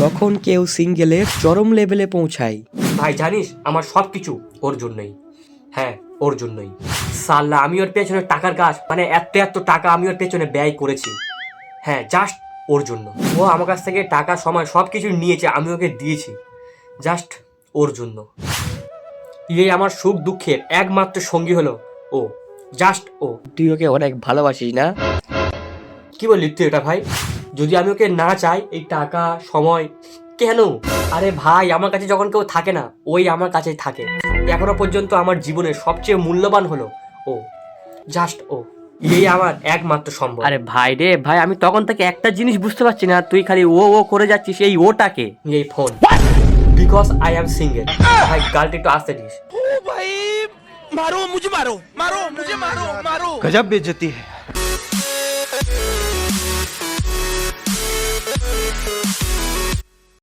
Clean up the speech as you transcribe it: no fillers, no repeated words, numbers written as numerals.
যখন কেউ সিঙ্গেলের চরম লেভেলে পৌঁছায়। ভাই জানিস আমার সব কিছু ওর জন্যই। হ্যাঁ, ওর জন্যই। সাল্লা আমি ওর পেছনে টাকার গাছ মানে এত এত টাকা আমি ওর পেছনে ব্যয় করেছি। হ্যাঁ, জাস্ট ওর জন্য। ও আমার কাছ থেকে টাকা সময় সব কিছু নিয়েছে, আমি ওকে দিয়েছি জাস্ট ওর জন্য। এই আমার সুখ দুঃখের একমাত্র সঙ্গী হলো ও, জাস্ট ও। তুই ওকে অনেক ভালোবাসিস না? কি বললি তুই এটা ভাই? যদি আমি ওকে না চাই এই টাকা সময় কেন? আরে ভাই আমার কাছে যখন কেউ থাকে না ওই আমার কাছেই থাকে। এখনো পর্যন্ত আমার জীবনের সবচেয়ে মূল্যবান হলো ও, জাস্ট ও। এই আমার একমাত্র সম্ভব। আরে ভাই রে ভাই, আমি তখন থেকে একটা জিনিস বুঝতে পারছি না, তুই খালি ও ও করে যাচ্ছিস, এই ওটাকে। এই phone, because I am single. ভাই গালটা একটু আসতে দিস। भाई मारो मुझे मारो मारो मुझे मारो मारो गजब बेइज्जती है।